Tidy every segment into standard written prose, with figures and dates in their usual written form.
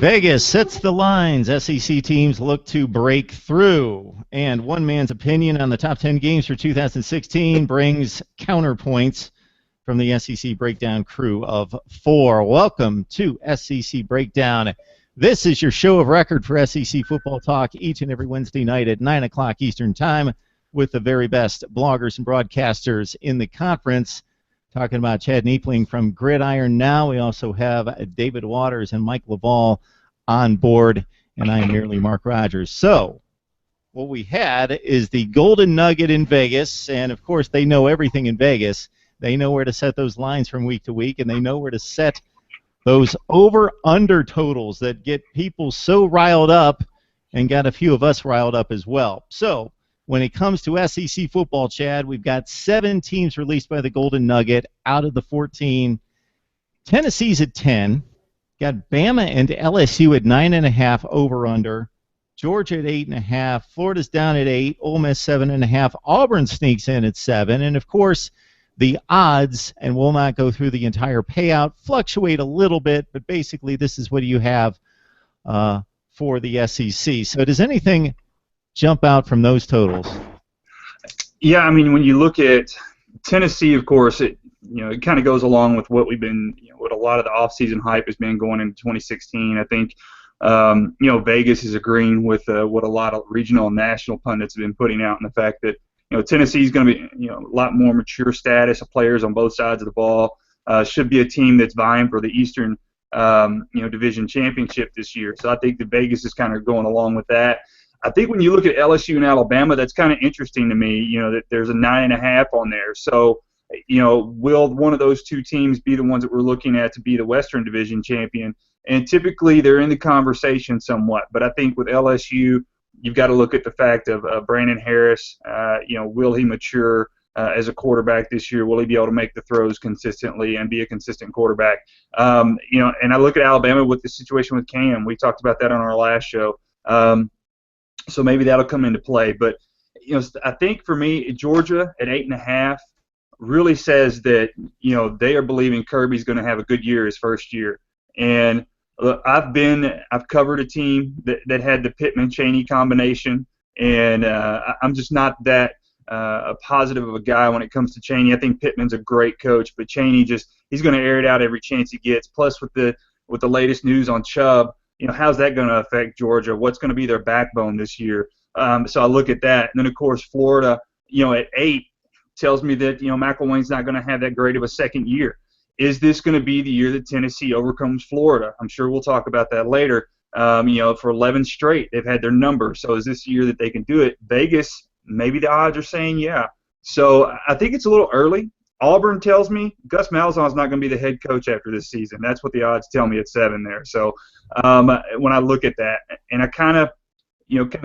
Vegas sets the lines. SEC teams look to break through. And one man's opinion on the top 10 games for 2016 brings counterpoints from the SEC Breakdown crew of four. Welcome to SEC Breakdown. This is your show of record for SEC football talk each and every Wednesday night at 9 o'clock Eastern Time with the very best bloggers and broadcasters in the conference. Talking about Chad Neepling from Gridiron Now. We also have David Waters and Mike Laval on board, and I am merely Mark Rogers. So what we had is the Golden Nugget in Vegas, and of course they know everything in Vegas. They know where to set those lines from week to week, and they know where to set those over-under totals that get people so riled up and got a few of us riled up as well. So when it comes to SEC football, Chad, we've got 7 teams released by the Golden Nugget out of the 14. Tennessee's at 10. Got Bama and LSU at 9.5 over-under. Georgia at 8.5. Florida's down at 8. Ole Miss 7.5. Auburn sneaks in at 7. And, of course, the odds, and we'll not go through the entire payout, fluctuate a little bit, but basically this is what you have for the SEC. So does anything jump out from those totals? Yeah, I mean, when you look at Tennessee, of course, it kind of goes along with what we've been, what a lot of the offseason hype has been going into 2016. I think, Vegas is agreeing with what a lot of regional and national pundits have been putting out, and the fact that Tennessee is going to be, a lot more mature status of players on both sides of the ball. Should be a team that's vying for the Eastern, Division championship this year. So I think that Vegas is kind of going along with that. I think when you look at LSU and Alabama, that's kind of interesting to me, that there's a 9.5 on there. So, will one of those two teams be the ones that we're looking at to be the Western Division champion? And typically they're in the conversation somewhat. But I think with LSU, you've got to look at the fact of Brandon Harris. Will he mature as a quarterback this year? Will he be able to make the throws consistently and be a consistent quarterback? And I look at Alabama with the situation with Cam. We talked about that on our last show. So maybe that'll come into play. But, I think for me, Georgia at 8.5 really says that, they are believing Kirby's going to have a good year his first year. And look, I've covered a team that had the Pittman-Chaney combination, and I'm just not that a positive of a guy when it comes to Chaney. I think Pittman's a great coach, but Chaney he's going to air it out every chance he gets. Plus with the latest news on Chubb, how's that going to affect Georgia? What's going to be their backbone this year? So I look at that. And then, of course, Florida, at 8 tells me that, McElwain's not going to have that great of a second year. Is this going to be the year that Tennessee overcomes Florida? I'm sure we'll talk about that later. For 11 straight, they've had their number. So is this the year that they can do it? Vegas, maybe the odds are saying yeah. So I think it's a little early. Auburn tells me Gus Malzahn's not going to be the head coach after this season. That's what the odds tell me at 7 there. So when I look at that, and I kind of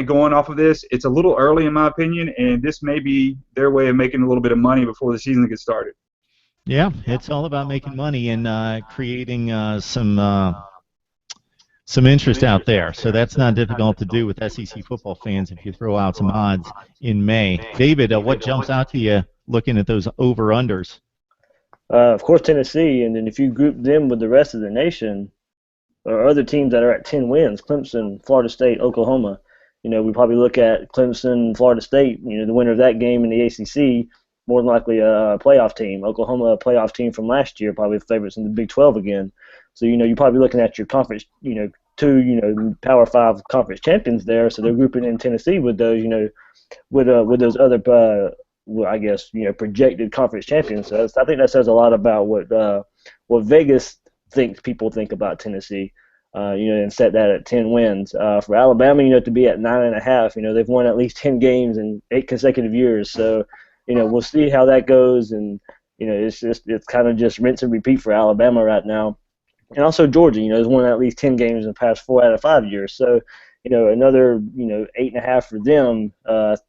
going off of this, it's a little early in my opinion, and this may be their way of making a little bit of money before the season gets started. Yeah, it's all about making money and creating some interest out there. So that's not difficult to do with SEC football fans if you throw out some odds in May. David, what jumps out to you looking at those over-unders? Of course, Tennessee, and then if you group them with the rest of the nation, or other teams that are at 10 wins, Clemson, Florida State, Oklahoma, we probably look at Clemson, Florida State, the winner of that game in the ACC, more than likely a playoff team. Oklahoma, a playoff team from last year, probably the favorites in the Big 12 again. So, you're probably looking at your conference, two, Power 5 conference champions there. So they're grouping in Tennessee with those, with those other, projected conference champions. So I think that says a lot about what Vegas thinks people think about Tennessee, and set that at 10 wins. For Alabama, to be at 9.5, they've won at least 10 games in 8 consecutive years. So, we'll see how that goes, and it's kind of just rinse and repeat for Alabama right now. And also Georgia, has won at least 10 games in the past 4 out of 5 years. So, another 8.5 for them.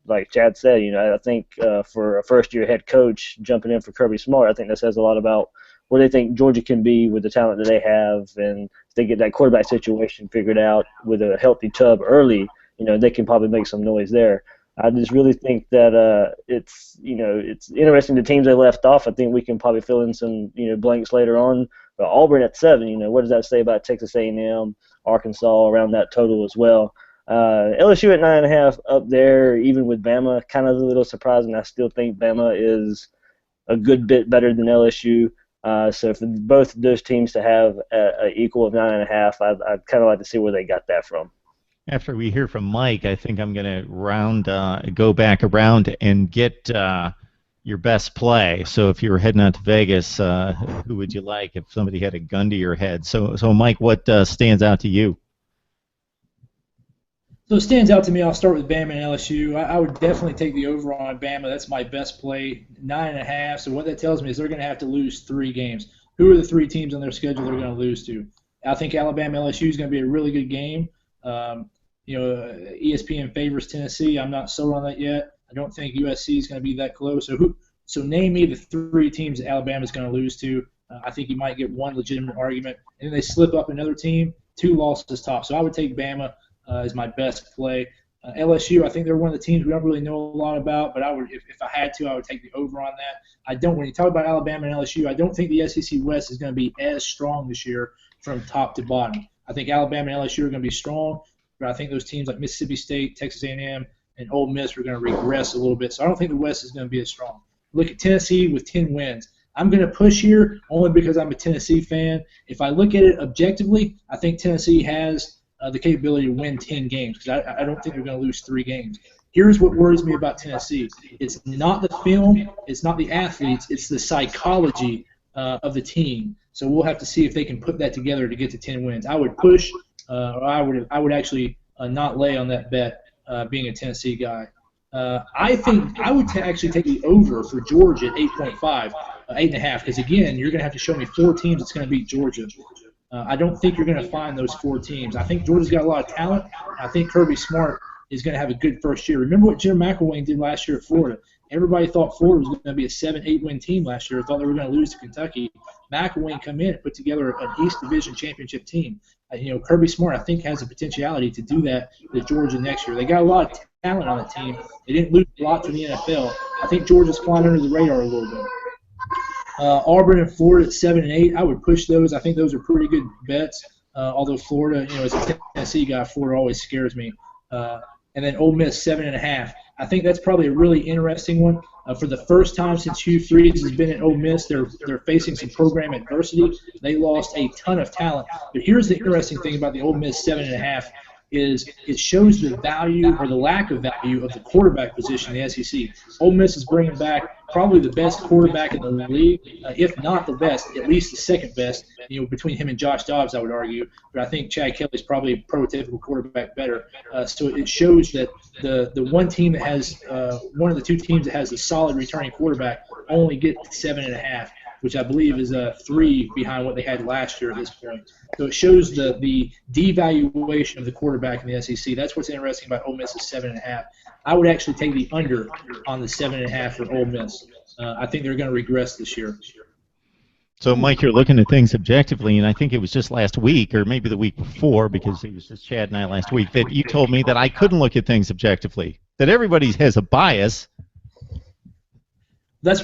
Like Chad said, I think for a first-year head coach jumping in for Kirby Smart, I think that says a lot about where they think Georgia can be with the talent that they have, and if they get that quarterback situation figured out with a healthy Chubb early, they can probably make some noise there. I just really think that it's interesting the teams they left off. I think we can probably fill in some blanks later on. But Auburn at 7, what does that say about Texas A&M? Arkansas around that total as well. LSU at 9.5 up there, even with Bama, kind of a little surprising. I still think Bama is a good bit better than LSU. So for both of those teams to have an equal of 9.5, I'd kind of like to see where they got that from. After we hear from Mike, I think I'm going to go back around and get your best play. So if you were heading out to Vegas, who would you like if somebody had a gun to your head? So Mike, what stands out to you? So it stands out to me. I'll start with Bama and LSU. I would definitely take the over on Bama. That's my best play, 9.5. So what that tells me is they're going to have to lose 3 games. Who are the 3 teams on their schedule they're going to lose to? I think Alabama LSU is going to be a really good game. ESPN favors Tennessee. I'm not sold on that yet. I don't think USC is going to be that close. So name me the 3 teams that Alabama is going to lose to. I think you might get one legitimate argument. And then they slip up another team, 2 losses top. So I would take Bama as my best play. LSU, I think they're one of the teams we don't really know a lot about, but I would, if I had to, I would take the over on that. When you talk about Alabama and LSU, I don't think the SEC West is going to be as strong this year from top to bottom. I think Alabama and LSU are going to be strong, but I think those teams like Mississippi State, Texas A&M, and Ole Miss are going to regress a little bit. So I don't think the West is going to be as strong. Look at Tennessee with 10 wins. I'm going to push here only because I'm a Tennessee fan. If I look at it objectively, I think Tennessee has the capability to win 10 games because I don't think they're going to lose 3 games. Here's what worries me about Tennessee. It's not the film, it's not the athletes, it's the psychology of the team. So we'll have to see if they can put that together to get to 10 wins. I would push, or I would actually not lay on that bet being a Tennessee guy. I think I would actually take the over for Georgia at 8.5, 8.5, because, again, you're going to have to show me 4 teams that's going to beat Georgia. I don't think you're going to find those 4 teams. I think Georgia's got a lot of talent. I think Kirby Smart is going to have a good first year. Remember what Jim McElwain did last year at Florida. Everybody thought Florida was going to be a 7-8 win team last year. Thought they were going to lose to Kentucky. McElwain come in and put together an East Division championship team. Kirby Smart, I think, has the potentiality to do that with Georgia next year. They got a lot of talent on the team. They didn't lose a lot to the NFL. I think Georgia's flying under the radar a little bit. Auburn and Florida at 7 and 8. I would push those. I think those are pretty good bets. Although Florida, as a Tennessee guy, Florida always scares me. And then Ole Miss 7.5. I think that's probably a really interesting one. For the first time since Hugh Freeze has been at Ole Miss, they're facing some program adversity. They lost a ton of talent. But here's the interesting thing about the Ole Miss 7.5 is it shows the value or the lack of value of the quarterback position in the SEC. Ole Miss is bringing back probably the best quarterback in the league, if not the best, at least the second best. Between him and Josh Dobbs, I would argue. But I think Chad Kelly's probably a prototypical quarterback better. So it shows that the one team that has one of the 2 teams that has a solid returning quarterback only get 7.5. Which I believe is 3 behind what they had last year at this point. So it shows the devaluation of the quarterback in the SEC. That's what's interesting about Ole Miss's 7.5. I would actually take the under on the 7.5 for Ole Miss. I think they're going to regress this year. So, Mike, you're looking at things objectively, and I think it was just last week, or maybe the week before, because it was just Chad and I last week, that you told me that I couldn't look at things objectively, that everybody has a bias. That's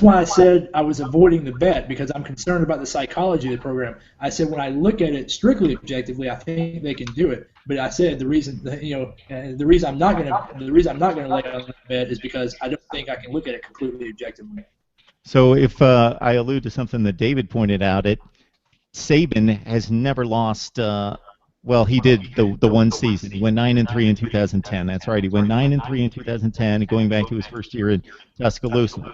why I said I was avoiding the bet, because I'm concerned about the psychology of the program. I said when I look at it strictly objectively, I think they can do it. But I said the reason I'm not going to lay on the bet is because I don't think I can look at it completely objectively. So if I allude to something that David pointed out, Saban has never lost. Well, he did the one season. He went 9-3 in 2010. That's right. He went 9-3 in 2010, going back to his first year in Tuscaloosa.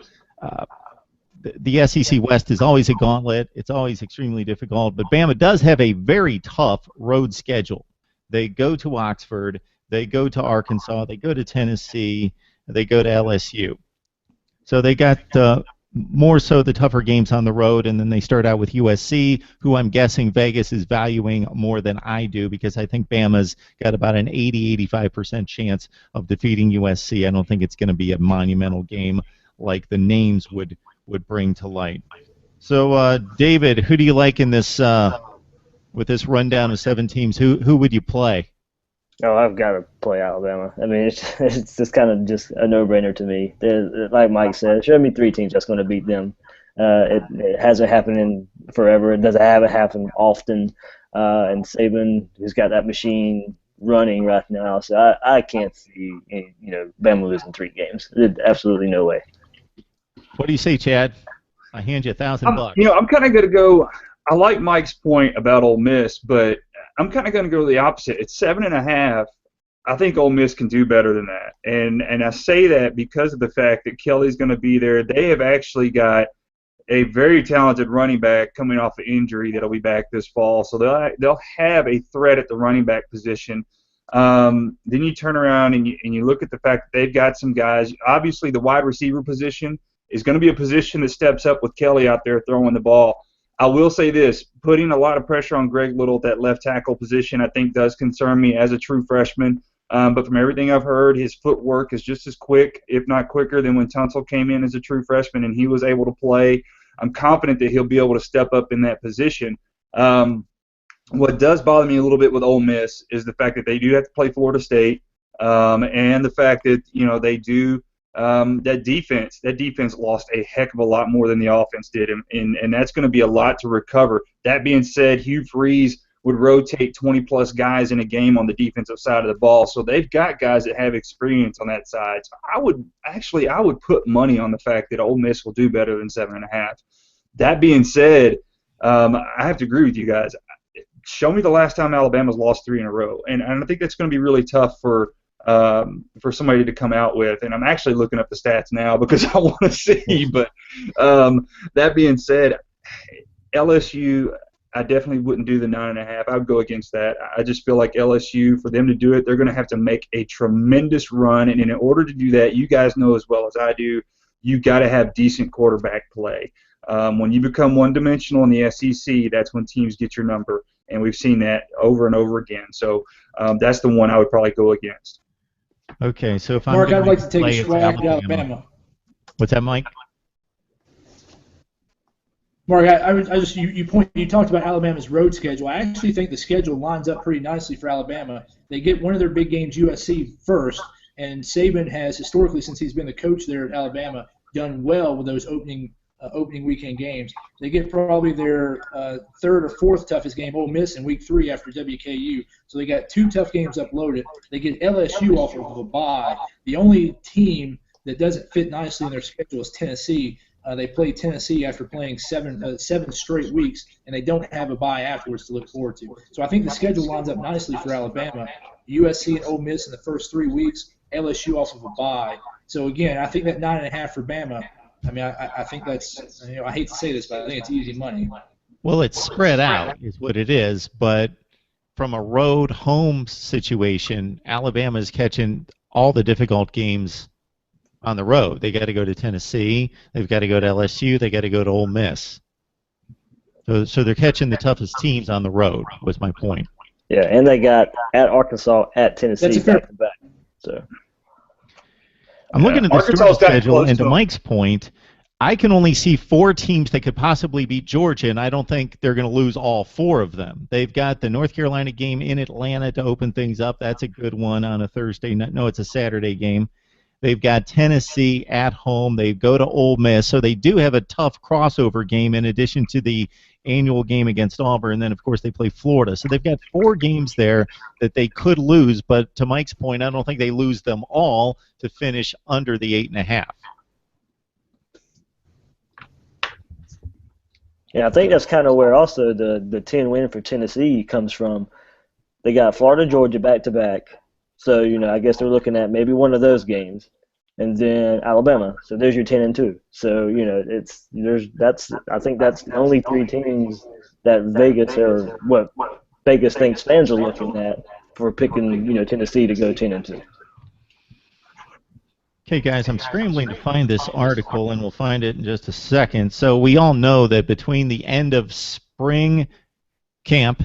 The SEC West is always a gauntlet. It's always extremely difficult. But Bama does have a very tough road schedule. They go to Oxford. They go to Arkansas. They go to Tennessee. They go to LSU. So they got more so the tougher games on the road, and then they start out with USC, who I'm guessing Vegas is valuing more than I do, because I think Bama's got about an 80-85% chance of defeating USC. I don't think it's going to be a monumental game like the names would bring to light. So, David, who do you like in this with this rundown of 7 teams? Who would you play? Oh, I've got to play Alabama. I mean, it's just kind of just a no-brainer to me. Like Mike said, show me 3 teams that's going to beat them. It hasn't happened in forever. It doesn't have it happen often. And Saban has got that machine running right now, so I can't see Bama losing 3 games. Absolutely no way. What do you say, Chad? I hand you $1,000. I'm kind of going to go. I like Mike's point about Ole Miss, but I'm kind of going to go the opposite. It's 7.5. I think Ole Miss can do better than that, and I say that because of the fact that Kelly's going to be there. They have actually got a very talented running back coming off an injury that'll be back this fall, so they'll have a threat at the running back position. Then you turn around and you look at the fact that they've got some guys. Obviously, the wide receiver position is going to be a position that steps up with Kelly out there throwing the ball. I will say this, putting a lot of pressure on Greg Little at that left tackle position I think does concern me as a true freshman. But from everything I've heard, his footwork is just as quick, if not quicker, than when Tunsil came in as a true freshman and he was able to play. I'm confident that he'll be able to step up in that position. What does bother me a little bit with Ole Miss is the fact that they do have to play Florida State, and the fact that they do that defense lost a heck of a lot more than the offense did, and that's going to be a lot to recover. That being said, Hugh Freeze would rotate 20-plus guys in a game on the defensive side of the ball, so they've got guys that have experience on that side. So I would put money on the fact that Ole Miss will do better than 7.5. That being said, I have to agree with you guys. Show me the last time Alabama's lost 3 in a row, and I think that's going to be really tough for somebody to come out with. And I'm actually looking up the stats now because I want to see. But that being said, LSU, I definitely wouldn't do the 9.5. I would go against that. I just feel like LSU, for them to do it, they're going to have to make a tremendous run. And in order to do that, you guys know as well as I do, you got to have decent quarterback play. When you become one-dimensional in the SEC, that's when teams get your number. And we've seen that over and over again. So that's the one I would probably go against. Okay, so if Mark, I'm I'd like to take play, a swag at Alabama. What's that, Mike? Mark, you talked about Alabama's road schedule. I actually think the schedule lines up pretty nicely for Alabama. They get one of their big games, USC, first, and Saban has historically, since he's been the coach there at Alabama, done well with those opening weekend games. They get probably their third or fourth toughest game, Ole Miss, in week 3 after WKU. So they got 2 tough games uploaded. They get LSU off of a bye. The only team that doesn't fit nicely in their schedule is Tennessee. They play Tennessee after playing 7 straight weeks, and they don't have a bye afterwards to look forward to. So I think the schedule lines up nicely for Alabama. USC and Ole Miss in the first 3 weeks, LSU off of a bye. So, again, I think that 9.5 for Bama, I mean, I think that's, I hate to say this, but I think it's easy money. Well, it's spread out is what it is, but from a road-home situation, Alabama's catching all the difficult games on the road. They got to go to Tennessee. They've got to go to LSU. They got to go to Ole Miss. So they're catching the toughest teams on the road, was my point. Yeah, and they got at Arkansas, at Tennessee back to back. So I'm looking at the strength schedule, and to Mike's point, I can only see 4 teams that could possibly beat Georgia, and I don't think they're going to lose all 4 of them. They've got the North Carolina game in Atlanta to open things up. That's a good one on a Thursday night. No, it's a Saturday game. They've got Tennessee at home. They go to Ole Miss. So they do have a tough crossover game in addition to the annual game against Auburn. And then, of course, they play Florida. So they've got 4 games there that they could lose. But to Mike's point, I don't think they lose them all to finish under the 8.5. Yeah, I think that's kind of where also the 10 win for Tennessee comes from. They got Florida, Georgia back-to-back. So, I guess they're looking at maybe one of those games. And then Alabama. So there's your 10-2. So, I think that's the only 3 teams that Vegas or what Vegas thinks fans are looking at for picking, Tennessee to go 10-2. Okay, guys, I'm scrambling to find this article, and we'll find it in just a second. So we all know that between the end of spring camp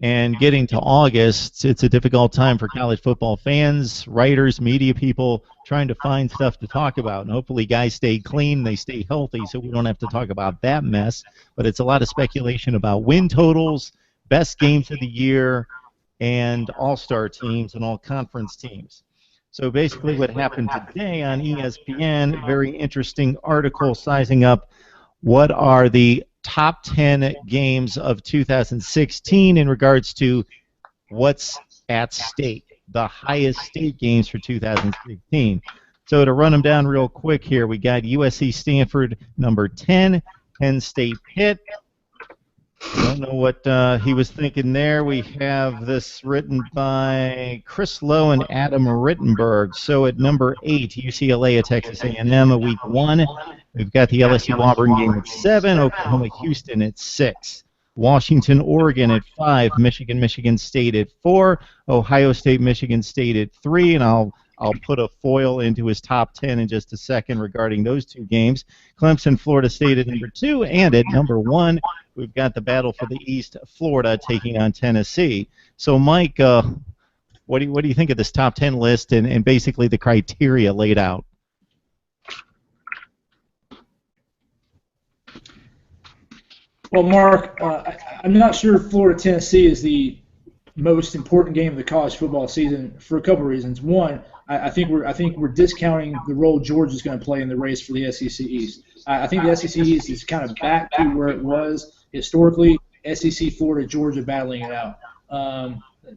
and getting to August, it's a difficult time for college football fans, writers, media people, trying to find stuff to talk about. And hopefully guys stay clean, they stay healthy, so we don't have to talk about that mess. But it's a lot of speculation about win totals, best games of the year, and all-star teams and all-conference teams. So basically what happened today on ESPN, very interesting article sizing up What are the top 10 games of 2016 in regards to what's at stake, the highest stake games for 2016? So to run them down real quick here, we got USC Stanford number 10, Penn State Pitt. I don't know what he was thinking there. We have this written by Chris Lowe and Adam Rittenberg. So at number 8, UCLA at Texas A&M at week 1. We've got the LSU-Auburn game at 7, Oklahoma-Houston at 6. Washington-Oregon at 5, Michigan State at 4, Ohio State-Michigan State at 3, and I'll put a foil into his top 10 in just a second regarding those two games. Clemson-Florida State at number 2, and at number 1, we've got the battle for the East, Florida taking on Tennessee. So, Mike, what do you think of this top 10 list and basically the criteria laid out? Well, Mark, I'm not sure Florida-Tennessee is the most important game of the college football season for a couple of reasons. One, I think we're discounting the role Georgia's going to play in the race for the SEC East. I think the SEC East is kind of back to where it was historically. SEC, Florida, Georgia battling it out.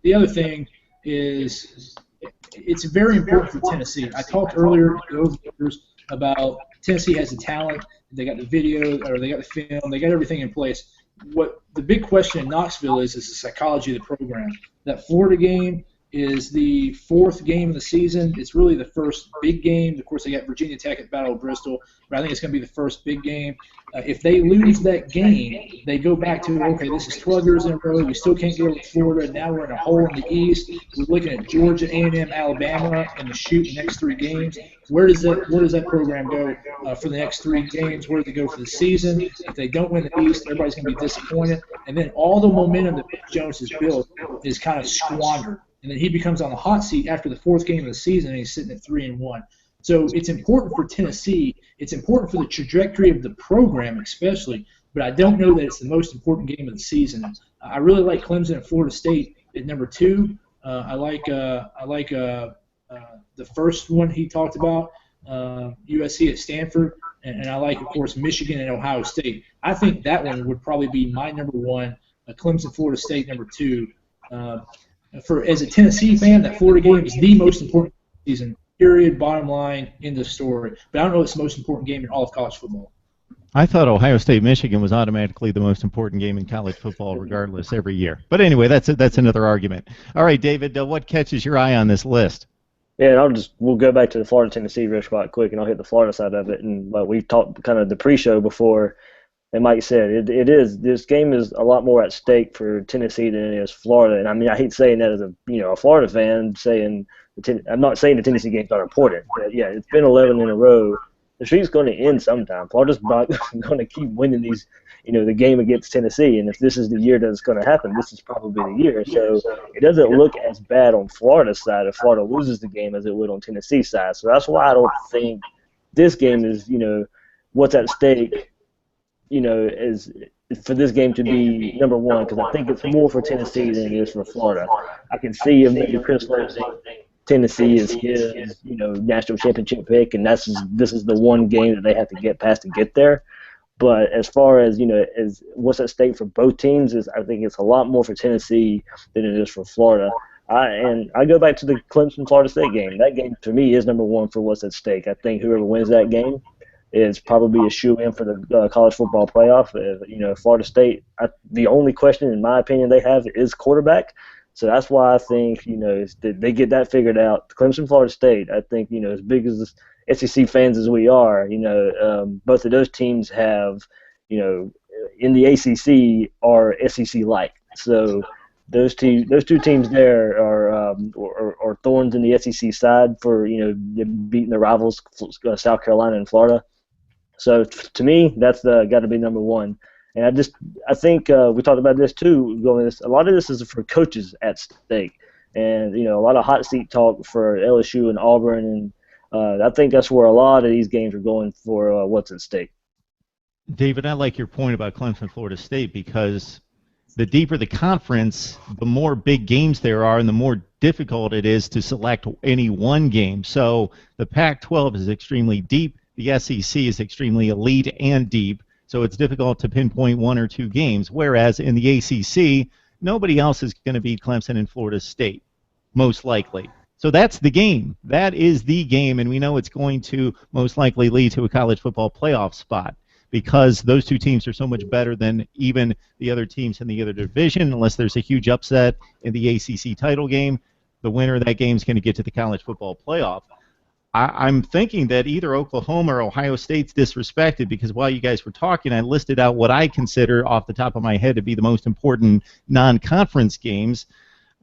The other thing is it's very important for Tennessee. I talked earlier about Tennessee has the talent. They got the video, or they got the film. They got everything in place. What the big question in Knoxville is the psychology of the program. That Florida game is the 4th game of the season. It's really the first big game. Of course, they got Virginia Tech at the Battle of Bristol, but I think it's going to be the first big game. If they lose that game, they go back to, okay, this is 12 years in a row. We still can't get over Florida. Now we're in a hole in the East. We're looking at Georgia, A&M, Alabama, and the shoot the next 3 games. Where does that program go for the next 3 games? Where do they go for the season? If they don't win the East, everybody's going to be disappointed. And then all the momentum that Mac Jones has built is kind of squandered. And then he becomes on the hot seat after the 4th game of the season, and he's sitting at 3-1. So it's important for Tennessee. It's important for the trajectory of the program, especially. But I don't know that it's the most important game of the season. I really like Clemson and Florida State at number 2. I like the first one he talked about, USC at Stanford, and I like, of course, Michigan and Ohio State. I think that one would probably be my number 1. Clemson, Florida State, number 2. As a Tennessee fan, that Florida game is the most important season. Period. Bottom line. End of story. But I don't know if it's the most important game in all of college football. I thought Ohio State-Michigan was automatically the most important game in college football, regardless, every year. But anyway, that's another argument. All right, David, what catches your eye on this list? Yeah, and we'll go back to the Florida-Tennessee real quick, and I'll hit the Florida side of it. And we've talked kind of the pre-show before, and Mike said this game is a lot more at stake for Tennessee than it is Florida. And I mean, I hate saying that as a Florida fan, I'm not saying the Tennessee games aren't important, but yeah, it's been 11 in a row. The streak's going to end sometime. Florida's not going to keep winning these, the game against Tennessee. And if this is the year that it's going to happen, this is probably the year. So it doesn't look as bad on Florida's side if Florida loses the game as it would on Tennessee's side. So that's why I don't think this game is, what's at stake, is for this game to be number 1, because I think it's more for Tennessee than it is for Florida. I can see if maybe Chris Lowe Tennessee is his, national championship pick, and this is the one game that they have to get past to get there. But as far as as what's at stake for both teams, I think it's a lot more for Tennessee than it is for Florida. I go back to the Clemson-Florida State game. That game to me is number 1 for what's at stake. I think whoever wins that game is probably a shoe-in for the college football playoff. Florida State, the only question in my opinion they have is quarterback. So that's why I think, they get that figured out. Clemson, Florida State, I think, as big as SEC fans as we are, both of those teams have, in the ACC are SEC-like. So those two teams there are thorns in the SEC side for, beating the rivals, South Carolina and Florida. So to me, that's got to be number 1. And I think we talked about this too. A lot of this is for coaches at stake, and a lot of hot seat talk for LSU and Auburn, and I think that's where a lot of these games are going for what's at stake. David, I like your point about Clemson, Florida State, because the deeper the conference, the more big games there are, and the more difficult it is to select any one game. So the Pac-12 is extremely deep. The SEC is extremely elite and deep. So it's difficult to pinpoint one or two games, whereas in the ACC, nobody else is going to beat Clemson and Florida State, most likely. So that's the game. That is the game, and we know it's going to most likely lead to a college football playoff spot because those two teams are so much better than even the other teams in the other division, unless there's a huge upset in the ACC title game. The winner of that game is going to get to the college football playoff. I'm thinking that either Oklahoma or Ohio State's disrespected because while you guys were talking, I listed out what I consider off the top of my head to be the most important non-conference games.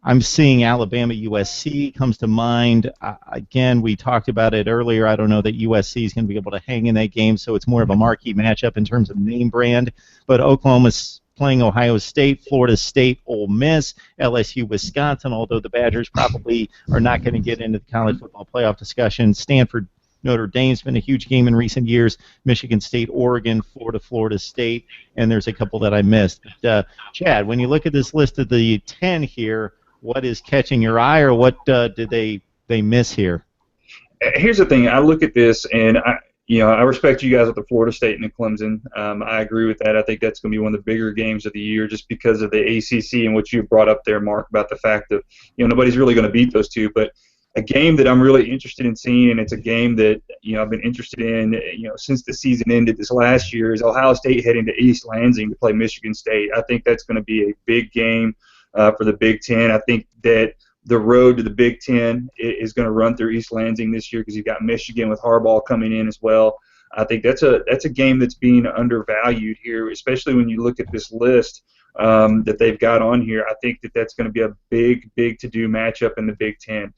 I'm seeing Alabama USC comes to mind. Again, we talked about it earlier. I don't know that USC is going to be able to hang in that game, so it's more of a marquee matchup in terms of name brand. But Oklahoma's playing Ohio State, Florida State, Ole Miss, LSU, Wisconsin, although the Badgers probably are not going to get into the college football playoff discussion. Stanford, Notre Dame's been a huge game in recent years. Michigan State, Oregon, Florida State, and there's a couple that I missed. But, Chad, when you look at this list of the 10 here, what is catching your eye, or what did they miss here? Here's the thing. I look at this, and I respect you guys with the Florida State and the Clemson. I agree with that. I think that's going to be one of the bigger games of the year just because of the ACC and what you brought up there, Mark, about the fact that nobody's really going to beat those two. But a game that I'm really interested in seeing, and it's a game that I've been interested in since the season ended this last year, is Ohio State heading to East Lansing to play Michigan State. I think that's going to be a big game for the Big Ten. I think that the road to the Big Ten is going to run through East Lansing this year because you've got Michigan with Harbaugh coming in as well. I think that's a game that's being undervalued here, especially when you look at this list that they've got on here. I think that that's going to be a big to-do matchup in the Big Ten.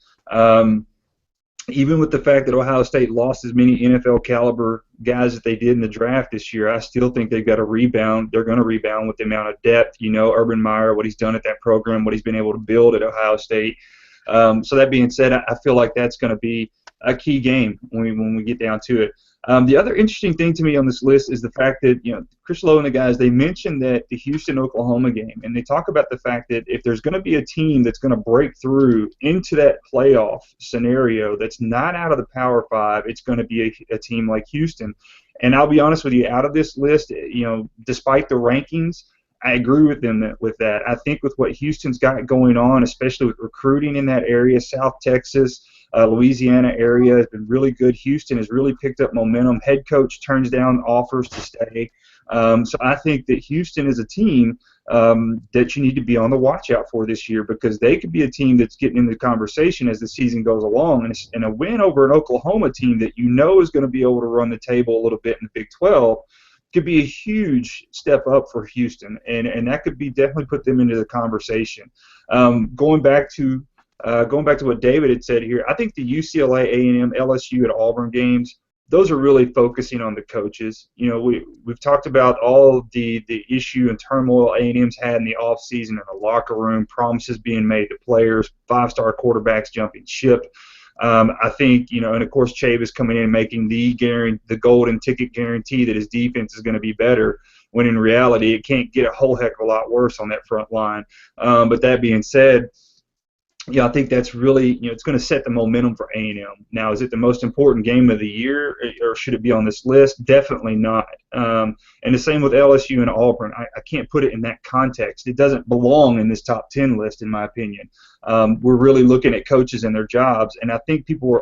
Even with the fact that Ohio State lost as many NFL caliber guys that they did in the draft this year, I still think they've got to rebound. They're going to rebound with the amount of depth. Urban Meyer, what he's done at that program, what he's been able to build at Ohio State. So that being said, I feel like that's going to be a key game when we get down to it. The other interesting thing to me on this list is the fact that Chris Lowe and the guys, they mentioned that the Houston-Oklahoma game, and they talk about the fact that if there's going to be a team that's going to break through into that playoff scenario that's not out of the Power Five, it's going to be a team like Houston. And I'll be honest with you, out of this list, despite the rankings, I agree with them with that. I think with what Houston's got going on, especially with recruiting in that area, South Texas, Louisiana area has been really good. Houston has really picked up momentum. Head coach turns down offers to stay. So I think that Houston is a team that you need to be on the watch out for this year because they could be a team that's getting in the conversation as the season goes along. And a win over an Oklahoma team that is going to be able to run the table a little bit in the Big 12 could be a huge step up for Houston, and that could be definitely put them into the conversation. Going back to what David had said here, I think the UCLA, A&M, LSU, and Auburn games, those are really focusing on the coaches. We've talked about all the issue and turmoil A&M's had in the offseason in the locker room, promises being made to players, 5-star quarterbacks jumping ship. I think, and of course Chavis coming in making the golden ticket guarantee that his defense is going to be better, when in reality it can't get a whole heck of a lot worse on that front line. But that being said, I think that's really, it's going to set the momentum for A&M. Now, is it the most important game of the year, or should it be on this list? Definitely not. And the same with LSU and Auburn. I can't put it in that context. It doesn't belong in this top 10 list, in my opinion. We're really looking at coaches and their jobs, and I think they're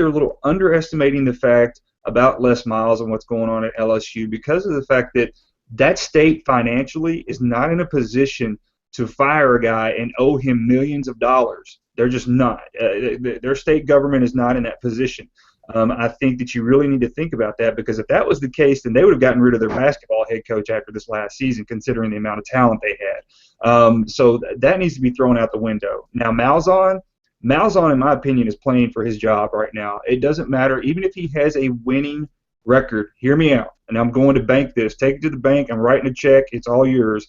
a little underestimating the fact about Les Miles and what's going on at LSU because of the fact that state financially is not in a position to fire a guy and owe him millions of dollars. They're just not. Their state government is not in that position. I think that you really need to think about that because if that was the case, then they would have gotten rid of their basketball head coach after this last season, considering the amount of talent they had. So that needs to be thrown out the window. Now, Malzahn, in my opinion, is playing for his job right now. It doesn't matter. Even if he has a winning record, hear me out, and I'm going to bank this. Take it to the bank. I'm writing a check. It's all yours.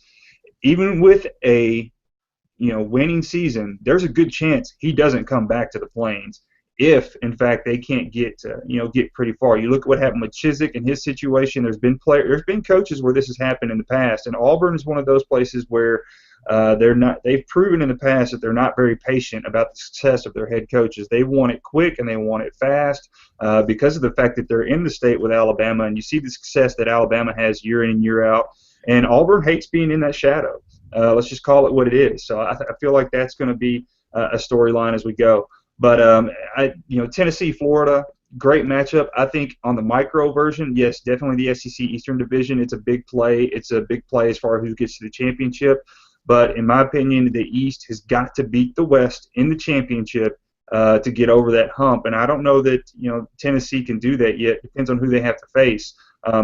Even with a winning season, there's a good chance he doesn't come back to the Plains if, in fact, they can't get pretty far. You look at what happened with Chiswick and his situation. There's been coaches where this has happened in the past, and Auburn is one of those places where They've proven in the past that they're not very patient about the success of their head coaches. They want it quick and they want it fast because of the fact that they're in the state with Alabama, and you see the success that Alabama has year in and year out. And Auburn hates being in that shadow. Let's just call it what it is. So I feel like that's going to be a storyline as we go. But Tennessee, Florida, great matchup. I think on the micro version, yes, definitely the SEC Eastern Division. It's a big play. It's a big play as far as who gets to the championship. But in my opinion, the East has got to beat the West in the championship to get over that hump. And I don't know that Tennessee can do that yet. Depends on who they have to face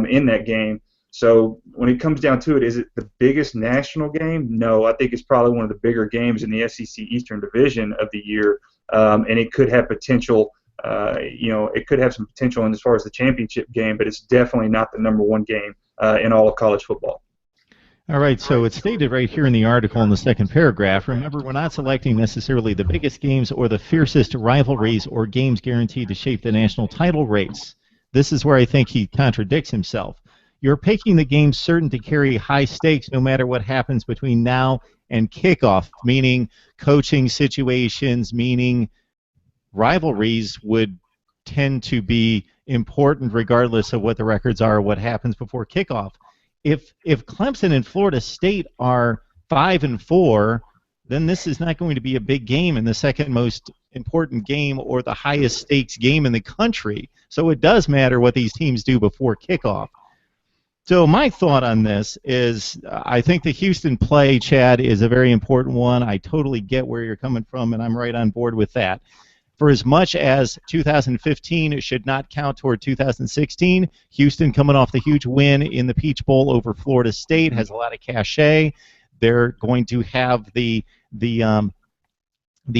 in that game. So when it comes down to it, is it the biggest national game? No, I think it's probably one of the bigger games in the SEC Eastern Division of the year, and it could have potential. It could have some potential in as far as the championship game, but it's definitely not the number one game in all of college football. All right, so it's stated right here in the article in the second paragraph. Remember, we're not selecting necessarily the biggest games or the fiercest rivalries or games guaranteed to shape the national title race. This is where I think he contradicts himself. You're picking the games certain to carry high stakes no matter what happens between now and kickoff, meaning coaching situations, meaning rivalries would tend to be important regardless of what the records are or what happens before kickoff. If Clemson and Florida State are 5-4, then this is not going to be a big game and the second most important game or the highest stakes game in the country. So it does matter what these teams do before kickoff. So my thought on this is I think the Houston play, Chad, is a very important one. I totally get where you're coming from, and I'm right on board with that. For as much as 2015 should not count toward 2016, Houston coming off the huge win in the Peach Bowl over Florida State has a lot of cachet. They're going to have the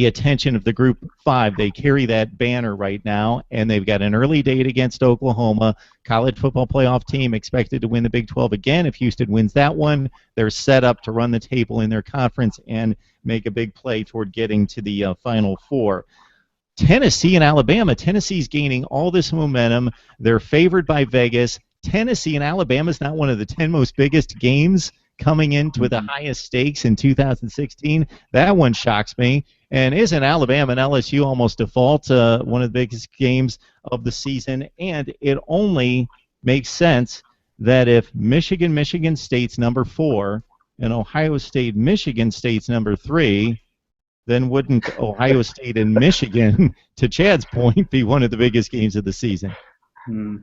attention of the Group 5. They carry that banner right now, and they've got an early date against Oklahoma. College football playoff team expected to win the Big 12 again. If Houston wins that one, they're set up to run the table in their conference and make a big play toward getting to the Final Four. Tennessee and Alabama. Tennessee's gaining all this momentum. They're favored by Vegas. Tennessee and Alabama is not one of the 10 most biggest games coming into with the highest stakes in 2016. That one shocks me. And isn't Alabama and LSU almost default one of the biggest games of the season? And it only makes sense that if Michigan State's number 4 and Ohio State, Michigan State's number 3, then wouldn't Ohio State and Michigan, to Chad's point, be one of the biggest games of the season? No,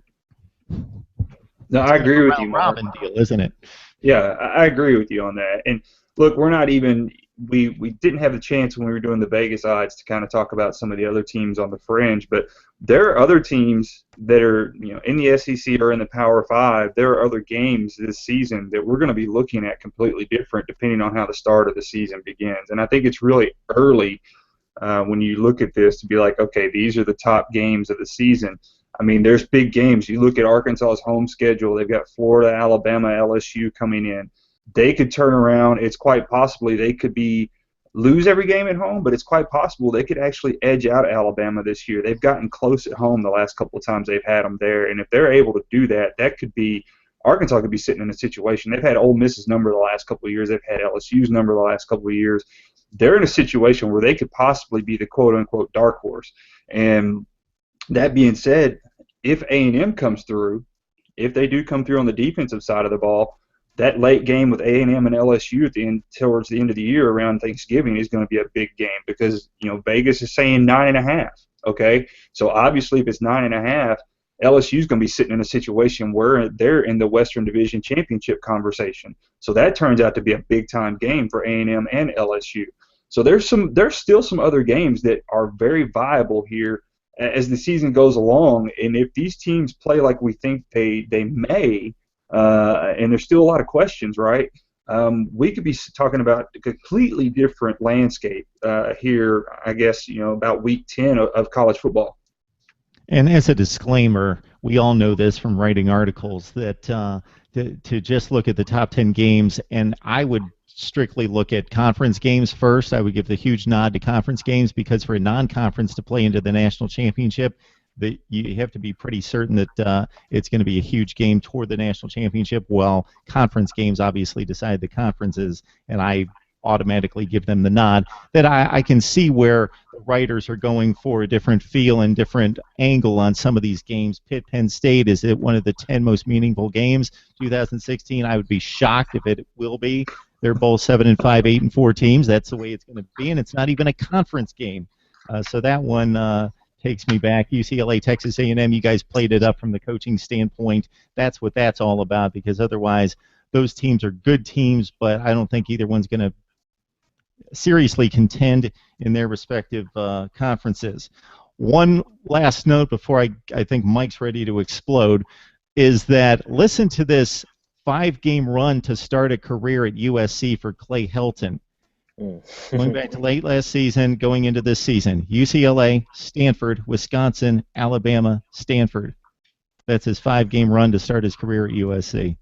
I agree with you, Mark. Robin deal, isn't it? Yeah, I agree with you on that. And look, we're not even we didn't have the chance when we were doing the Vegas odds to kind of talk about some of the other teams on the fringe, but there are other teams that are in the SEC or in the Power 5. There are other games this season that we're going to be looking at completely different depending on how the start of the season begins. And I think it's really early when you look at this to be like, okay, these are the top games of the season. I mean, there's big games. You look at Arkansas's home schedule. They've got Florida, Alabama, LSU coming in. They could turn around. It's quite possibly they could lose every game at home, but it's quite possible they could actually edge out Alabama this year. They've gotten close at home the last couple of times they've had them there, and if they're able to do that, that could be Arkansas could be sitting in a situation. They've had Ole Miss's number the last couple of years. They've had LSU's number the last couple of years. They're in a situation where they could possibly be the quote-unquote dark horse. And that being said, if A&M comes through, if they do come through on the defensive side of the ball, that late game with A&M and LSU towards the end of the year around Thanksgiving is going to be a big game because Vegas is saying 9.5. Okay, so obviously if it's 9.5, LSU is going to be sitting in a situation where they're in the Western Division championship conversation. So that turns out to be a big time game for A&M and LSU. So there's still some other games that are very viable here as the season goes along, and if these teams play like we think they may. And there's still a lot of questions, right? We could be talking about a completely different landscape here, I guess, about week 10 of college football. And as a disclaimer, we all know this from writing articles that to just look at the top 10 games, and I would strictly look at conference games first. I would give the huge nod to conference games because for a non-conference to play into the national championship, you have to be pretty certain that it's going to be a huge game toward the national championship, while conference games obviously decide the conferences, and I automatically give them the nod. That I can see where the writers are going for a different feel and different angle on some of these games. Pitt Penn State, is it one of the 10 most meaningful games 2016? I would be shocked if it will be. They're both 7-5, 8-4 teams. That's the way it's going to be, and it's not even a conference game. So that one takes me back. UCLA, Texas A&M, you guys played it up from the coaching standpoint. That's what that's all about, because otherwise those teams are good teams, but I don't think either one's going to seriously contend in their respective conferences. One last note before I think Mike's ready to explode is that listen to this 5-game run to start a career at USC for Clay Helton. Going back to late last season, going into this season, UCLA, Stanford, Wisconsin, Alabama, Stanford. That's his 5-game run to start his career at USC.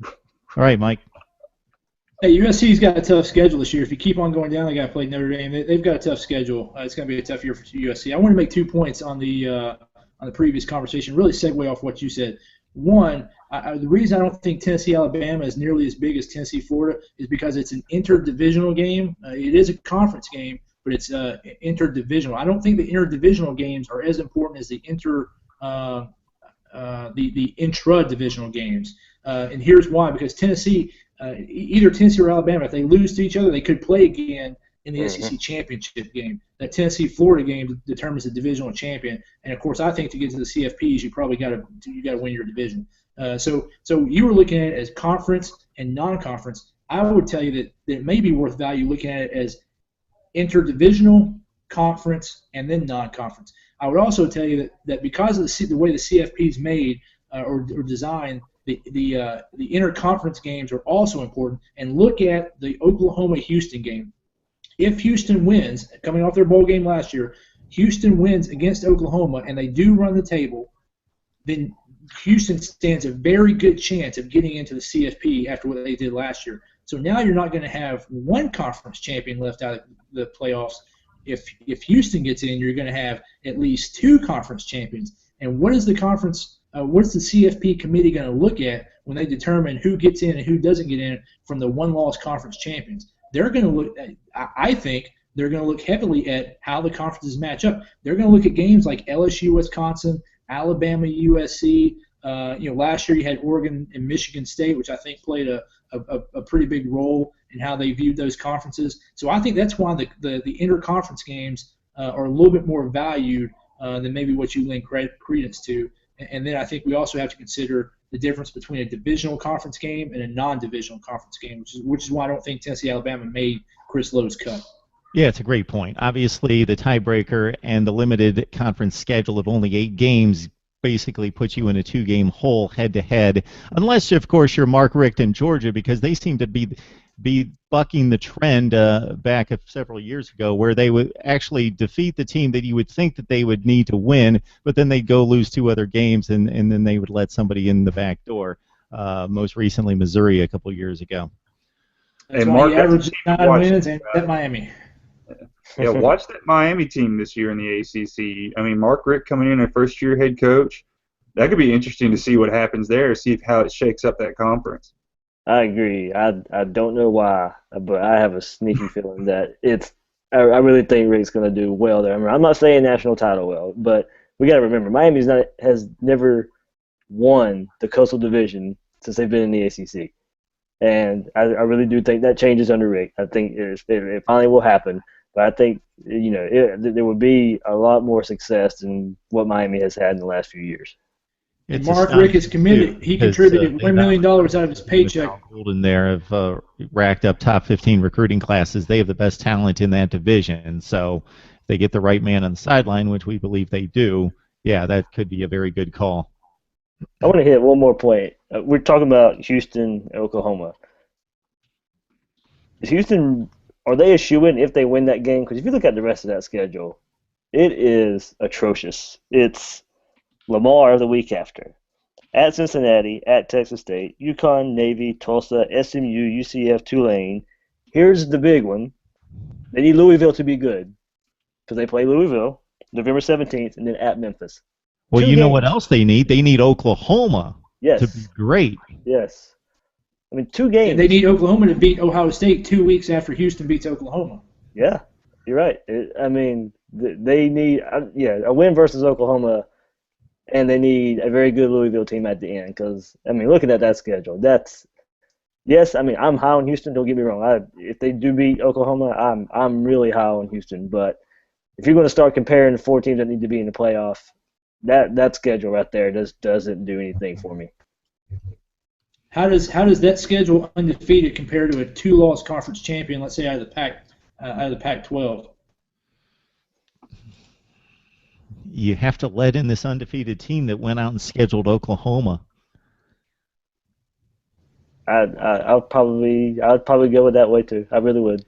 All right, Mike. Hey, USC's got a tough schedule this year. If you keep on going down, they got to play Notre Dame. They've got a tough schedule. It's going to be a tough year for USC. I want to make 2 points on the previous conversation. Really segue off what you said. One, the reason I don't think Tennessee-Alabama is nearly as big as Tennessee-Florida is because it's an interdivisional game. It is a conference game, but it's interdivisional. I don't think the interdivisional games are as important as the intra-divisional games. And here's why: because Tennessee, either Tennessee or Alabama, if they lose to each other, they could play again in the SEC championship game. That Tennessee-Florida game determines the divisional champion. And of course, I think to get to the CFPs, you probably got to win your division. So you were looking at it as conference and non-conference. I would tell you that it may be worth value looking at it as interdivisional, conference, and then non-conference. I would also tell you that because of the way the CFP is made or designed, the interconference games are also important. And look at the Oklahoma-Houston game. If Houston wins, coming off their bowl game last year, Houston wins against Oklahoma and they do run the table, then Houston stands a very good chance of getting into the CFP after what they did last year. So now you're not going to have one conference champion left out of the playoffs. If Houston gets in, you're going to have at least 2 conference champions. And what is the conference? What's the CFP committee going to look at when they determine who gets in and who doesn't get in from the one-loss conference champions? They're going to look. I think they're going to look heavily at how the conferences match up. They're going to look at games like LSU, Wisconsin, Alabama, USC. Last year you had Oregon and Michigan State, which I think played a pretty big role in how they viewed those conferences. So I think that's why the interconference games are a little bit more valued than maybe what you lend credence to. And then I think we also have to consider the difference between a divisional conference game and a non-divisional conference game, which is why I don't think Tennessee-Alabama made Chris Lowe's cut. Yeah, it's a great point. Obviously, the tiebreaker and the limited conference schedule of only 8 games basically puts you in a 2-game hole head-to-head, unless, of course, you're Mark Richt in Georgia, because they seem to be bucking the trend back several years ago where they would actually defeat the team that you would think that they would need to win, but then they'd go lose 2 other games, and then they would let somebody in the back door, most recently Missouri a couple years ago. That's why he averaged 9 wins and at Miami. Yeah, watch that Miami team this year in the ACC. I mean, Mark Richt coming in as first-year head coach, that could be interesting to see what happens there, see how it shakes up that conference. I agree. I don't know why, but I have a sneaky feeling that I really think Rick's going to do well there. I mean, I'm not saying national title well, but we got to remember Miami has never won the Coastal Division since they've been in the ACC, and I really do think that changes under Rick. I think it finally will happen, but I think there would be a lot more success than what Miami has had in the last few years. Mark Richt is committed. He contributed $1 million out of his paycheck. Golden there have racked up top 15 recruiting classes. They have the best talent in that division. So if they get the right man on the sideline, which we believe they do, yeah, that could be a very good call. I want to hit one more point. We're talking about Houston, Oklahoma. Is Houston, are they a shoo-in if they win that game? Because if you look at the rest of that schedule, it is atrocious. It's Lamar the week after, at Cincinnati, at Texas State, UConn, Navy, Tulsa, SMU, UCF, Tulane. Here's the big one. They need Louisville to be good because they play Louisville November 17th and then at Memphis. Well, you know what else they need? They need Oklahoma to be great. Yes. I mean, 2 games. And they need Oklahoma to beat Ohio State 2 weeks after Houston beats Oklahoma. Yeah, you're right. I mean, they need a win versus Oklahoma, and they need a very good Louisville team at the end. Because I mean, looking at that schedule, yes. I mean, I'm high on Houston. Don't get me wrong. If they do beat Oklahoma, I'm really high on Houston. But if you're going to start comparing the 4 teams that need to be in the playoff, that schedule right there doesn't do anything for me. How does that schedule undefeated compare to a 2-loss conference champion, let's say out of the Pac-12? You have to let in this undefeated team that went out and scheduled Oklahoma. I'd probably go with that way too. I really would.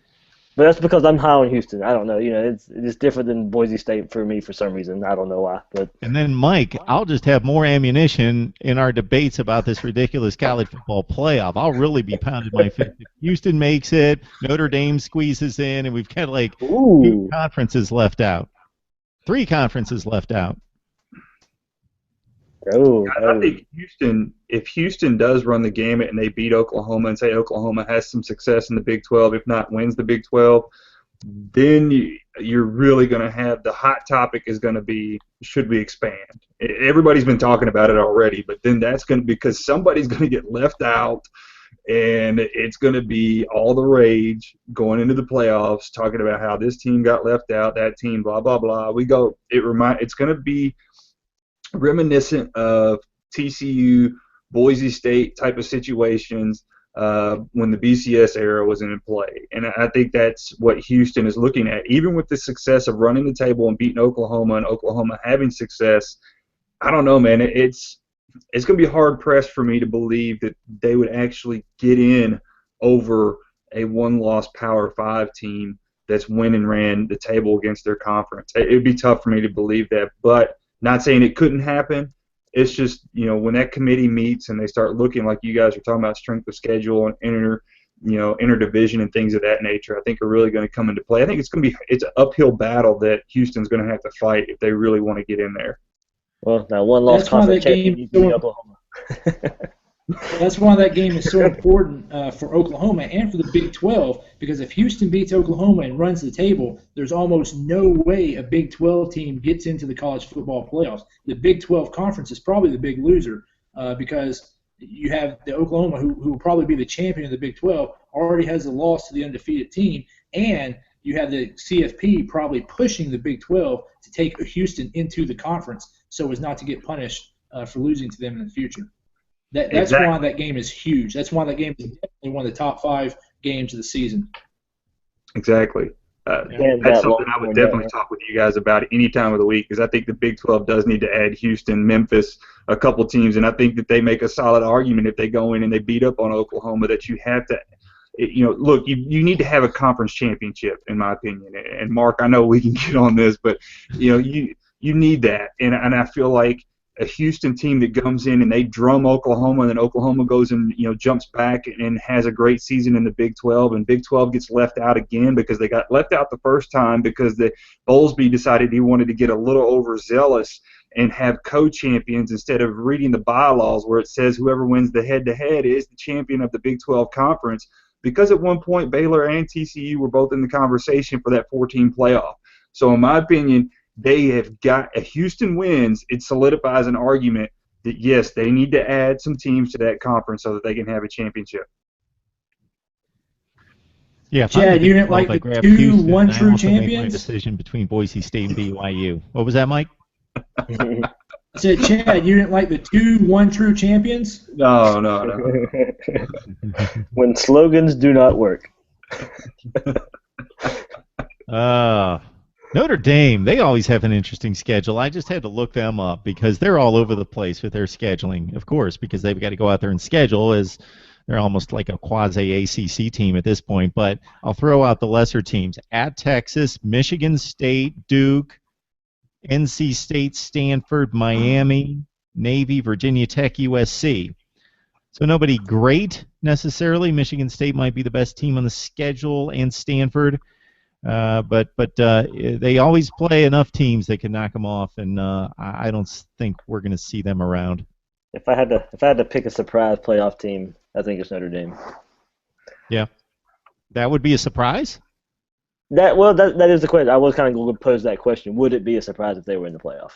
But that's because I'm high on Houston. I don't know. It's different than Boise State for me for some reason. I don't know why. But and then Mike, I'll just have more ammunition in our debates about this ridiculous college football playoff. I'll really be pounding my fist. If Houston makes it, Notre Dame squeezes in, and we've got like 2 conferences left out, 3 conferences left out. I think if Houston does run the gamut and they beat Oklahoma and say Oklahoma has some success in the Big 12, if not wins the Big 12, then you're really going to have the hot topic is going to be, should we expand? Everybody's been talking about it already, but then that's going to be because somebody's going to get left out, and it's going to be all the rage going into the playoffs, talking about how this team got left out, that team, blah, blah, blah. It's going to be reminiscent of TCU, Boise State type of situations when the BCS era was in play. And I think that's what Houston is looking at. Even with the success of running the table and beating Oklahoma and Oklahoma having success, I don't know, man. It's going to be hard-pressed for me to believe that they would actually get in over a 1-loss Power 5 team that's win and ran the table against their conference. It would be tough for me to believe that, but not saying it couldn't happen. It's just, when that committee meets and they start looking like you guys are talking about strength of schedule and interdivision and things of that nature, I think are really going to come into play. I think it's an uphill battle that Houston's going to have to fight if they really want to get in there. Well, now 1-loss conference champion needs to be Oklahoma. That's why that game is so important for Oklahoma and for the Big 12, because if Houston beats Oklahoma and runs the table, there's almost no way a Big 12 team gets into the college football playoffs. The Big 12 conference is probably the big loser because you have the Oklahoma, who will probably be the champion of the Big 12, already has a loss to the undefeated team, and you have the CFP probably pushing the Big 12 to take Houston into the conference so as not to get punished for losing to them in the future. That's exactly. Why that game is huge. That's why that game is definitely one of the top 5 games of the season. Exactly. That's something I would definitely talk with you guys about any time of the week, because I think the Big 12 does need to add Houston, Memphis, a couple teams, and I think that they make a solid argument if they go in and they beat up on Oklahoma that you have to look, you need to have a conference championship, in my opinion. And Mark, I know we can get on this, but you need that, and I feel like a Houston team that comes in and they drum Oklahoma, and then Oklahoma goes and jumps back and has a great season in the Big 12, and Big 12 gets left out again because they got left out the first time because the Bowlesby decided he wanted to get a little overzealous and have co-champions instead of reading the bylaws where it says whoever wins the head-to-head is the champion of the Big 12 conference, because at one point Baylor and TCU were both in the conversation for that 14 playoff. So in my opinion, they have got, if Houston wins, it solidifies an argument that, yes, they need to add some teams to that conference so that they can have a championship. Yeah, Chad, you didn't like the 2-1 true champions? My decision between Boise State and BYU. What was that, Mike? I said, Chad, you didn't like the 2-1 true champions? No. When slogans do not work. Notre Dame, they always have an interesting schedule. I just had to look them up because they're all over the place with their scheduling, of course, because they've got to go out there and schedule as they're almost like a quasi-ACC team at this point. But I'll throw out the lesser teams. At Texas, Michigan State, Duke, NC State, Stanford, Miami, Navy, Virginia Tech, USC. So nobody great necessarily. Michigan State might be the best team on the schedule, and Stanford. But they always play enough teams that can knock them off, and I don't think we're going to see them around. If I had to pick a surprise playoff team, I think it's Notre Dame. Yeah. That would be a surprise? That is the question. I was kind of going to pose that question. Would it be a surprise if they were in the playoff?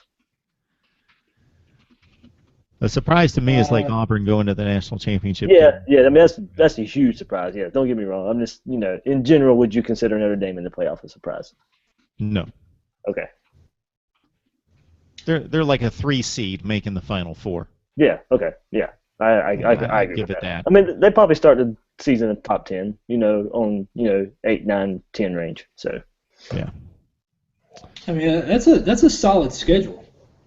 A surprise to me is like Auburn going to the national championship. Yeah. I mean, that's a huge surprise. Yeah, don't get me wrong. I'm just, in general, would you consider Notre Dame in the playoff a surprise? No. Okay. They're like a 3 seed making the Final Four. Yeah. Okay. Yeah. I agree give with it that. I mean, they probably start the season in the top 10. On 8, 9, 10 range. So. Yeah. I mean, that's a solid schedule.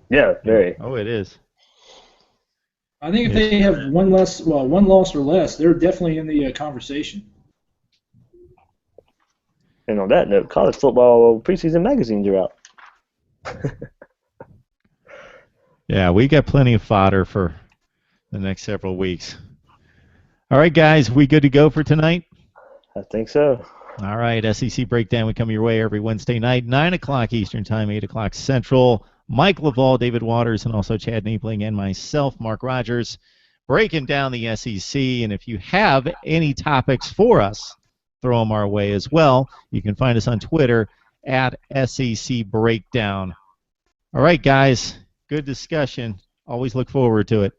Yeah. Very. Oh, it is. I think if they have one loss or less, they're definitely in the conversation. And on that note, college football preseason magazines are out. Yeah, we got plenty of fodder for the next several weeks. All right, guys, we good to go for tonight? I think so. All right, SEC Breakdown, we come your way every Wednesday night, 9 o'clock Eastern Time, 8 o'clock Central. Mike LaValle, David Waters, and also Chad Napling and myself, Mark Rogers, breaking down the SEC. And if you have any topics for us, throw them our way as well. You can find us on Twitter at SEC Breakdown. All right, guys, good discussion. Always look forward to it.